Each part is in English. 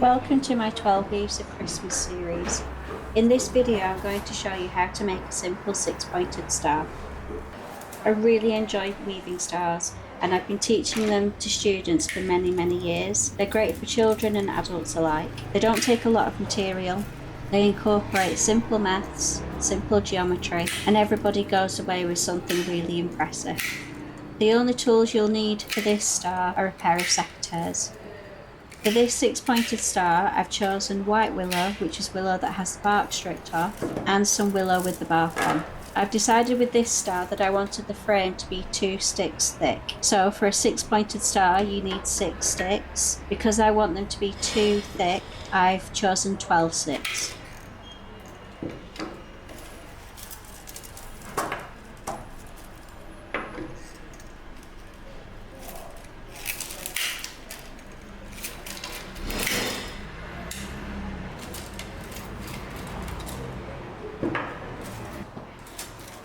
Welcome to my 12 Leaves of Christmas series. In this video I'm going to show you how to make a simple 6-pointed star. I really enjoy weaving stars and I've been teaching them to students for many years. They're great for children and adults alike. They don't take a lot of material, they incorporate simple maths, simple geometry, and everybody goes away with something really impressive. The only tools you'll need for this star are a pair of secateurs. For this 6-pointed star, I've chosen white willow, which is willow that has the bark stripped off, and some willow with the bark on. I've decided with this star that I wanted the frame to be 2 sticks thick. So for a 6-pointed star, you need 6 sticks. Because I want them to be 2 thick, I've chosen 12 sticks.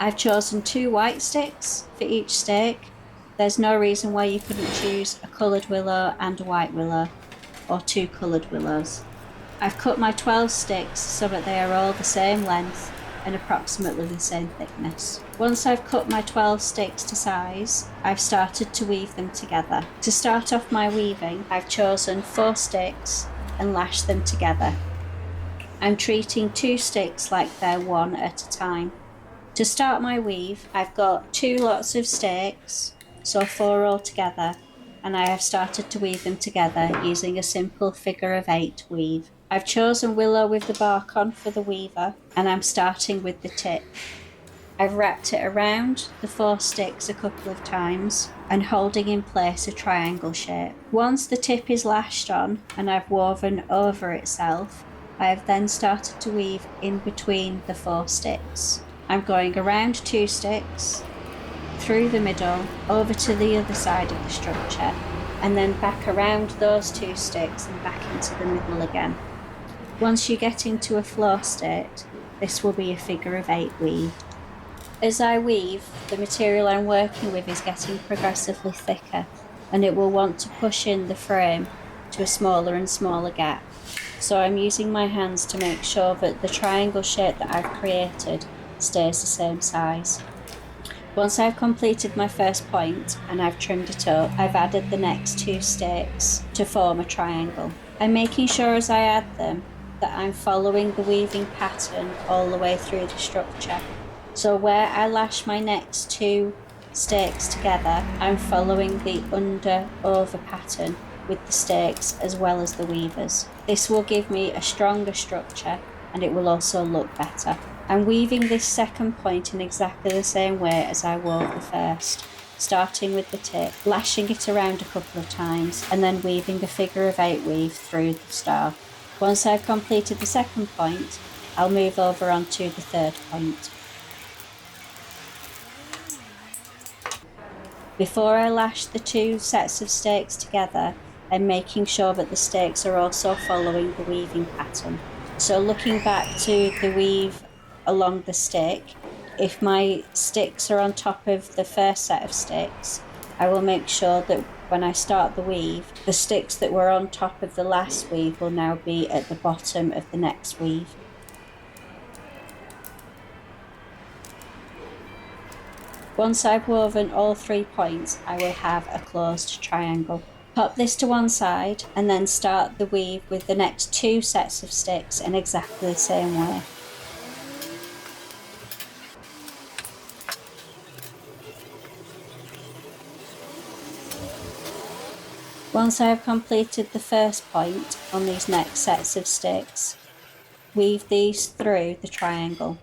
I've chosen 2 white sticks for each stake. There's no reason why you couldn't choose a coloured willow and a white willow, or 2 coloured willows. I've cut my 12 sticks so that they are all the same length and approximately the same thickness. Once I've cut my 12 sticks to size, I've started to weave them together. To start off my weaving, I've chosen 4 sticks and lashed them together. I'm treating 2 sticks like they're one at a time. To start my weave, I've got 2 lots of stakes, so 4 altogether, and I have started to weave them together using a simple figure of 8 weave. I've chosen willow with the bark on for the weaver, and I'm starting with the tip. I've wrapped it around the 4 sticks a couple of times and holding in place a triangle shape. Once the tip is lashed on and I've woven over itself, I have then started to weave in between the 4 sticks. I'm going around 2 sticks, through the middle, over to the other side of the structure, and then back around those 2 sticks and back into the middle again. Once you get into a flow state, this will be a figure of 8 weave. As I weave, the material I'm working with is getting progressively thicker, and it will want to push in the frame to a smaller and smaller gap. So I'm using my hands to make sure that the triangle shape that I've created stays the same size. Once I've completed my first point and I've trimmed it up, I've added the next 2 stakes to form a triangle. I'm making sure as I add them that I'm following the weaving pattern all the way through the structure. So where I lash my next 2 stakes together, I'm following the under-over pattern with the stakes as well as the weavers. This will give me a stronger structure and it will also look better. I'm weaving this second point in exactly the same way as I wove the first, starting with the tip, lashing it around a couple of times, and then weaving a figure of 8 weave through the star. Once I've completed the second point, I'll move over onto the third point. Before I lash the 2 sets of stakes together, I'm making sure that the stakes are also following the weaving pattern. So looking back to the weave along the stick, if my sticks are on top of the first set of sticks, I will make sure that when I start the weave, the sticks that were on top of the last weave will now be at the bottom of the next weave. Once I've woven all 3 points, I will have a closed triangle. Pop this to one side and then start the weave with the next 2 sets of sticks in exactly the same way. Once I have completed the first point on these next sets of sticks, weave these through the triangle.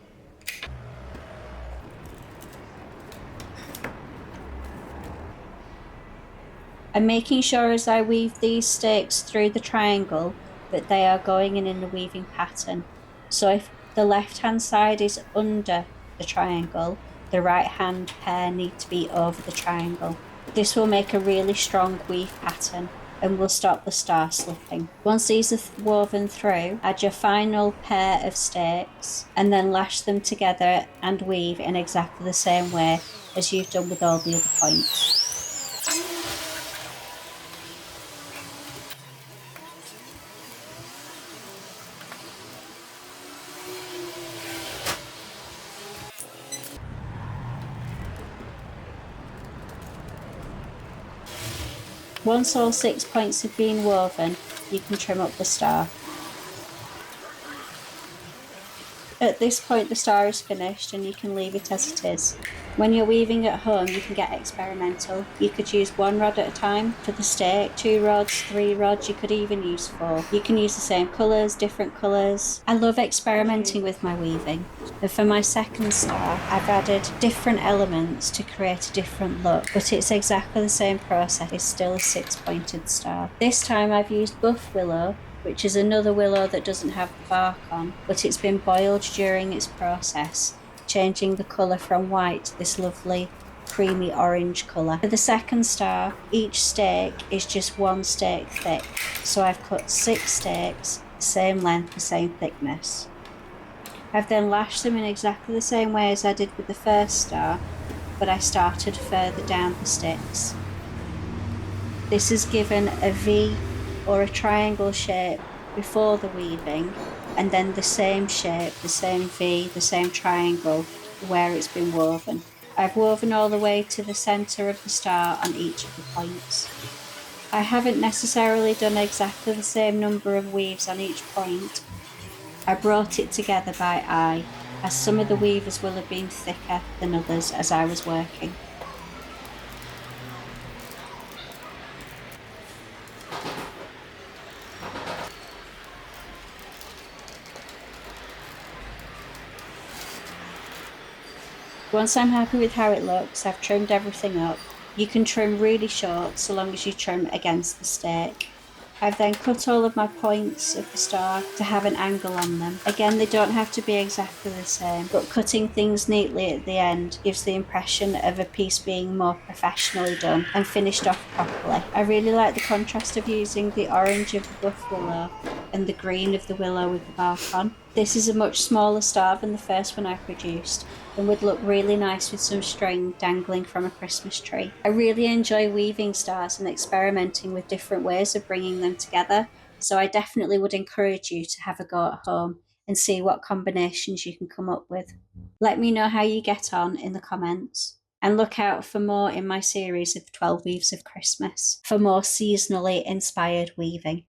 I'm making sure as I weave these stakes through the triangle that they are going in the weaving pattern. So if the left hand side is under the triangle, the right hand pair need to be over the triangle. This will make a really strong weave pattern and will stop the star slipping. Once these are woven through, add your final pair of stakes and then lash them together and weave in exactly the same way as you've done with all the other points. Once all 6 points have been woven, you can trim up the star. At this point, the star is finished and you can leave it as it is. When you're weaving at home, you can get experimental. You could use 1 rod at a time for the stake, 2 rods, 3 rods, you could even use 4. You can use the same colours, different colours. I love experimenting with my weaving. And for my second star, I've added different elements to create a different look, but it's exactly the same process. It's still a 6-pointed star. This time I've used buff willow, which is another willow that doesn't have the bark on, but it's been boiled during its process, changing the colour from white to this lovely creamy orange colour. For the second star, each stake is just 1 stake thick, so I've cut 6 stakes, the same length, the same thickness. I've then lashed them in exactly the same way as I did with the first star, but I started further down the sticks. This has given a V or a triangle shape before the weaving, and then the same shape, the same V, the same triangle where it's been woven. I've woven all the way to the centre of the star on each of the points. I haven't necessarily done exactly the same number of weaves on each point. I brought it together by eye, as some of the weavers will have been thicker than others as I was working. Once I'm happy with how it looks, I've trimmed everything up. You can trim really short so long as you trim against the stake. I've then cut all of my points of the star to have an angle on them. Again, they don't have to be exactly the same, but cutting things neatly at the end gives the impression of a piece being more professionally done and finished off properly. I really like the contrast of using the orange of the buff willow and the green of the willow with the bark on. This is a much smaller star than the first one I produced, and would look really nice with some string dangling from a Christmas tree. I really enjoy weaving stars and experimenting with different ways of bringing them together, so I definitely would encourage you to have a go at home and see what combinations you can come up with. Let me know how you get on in the comments, and look out for more in my series of 12 Weaves of Christmas for more seasonally inspired weaving.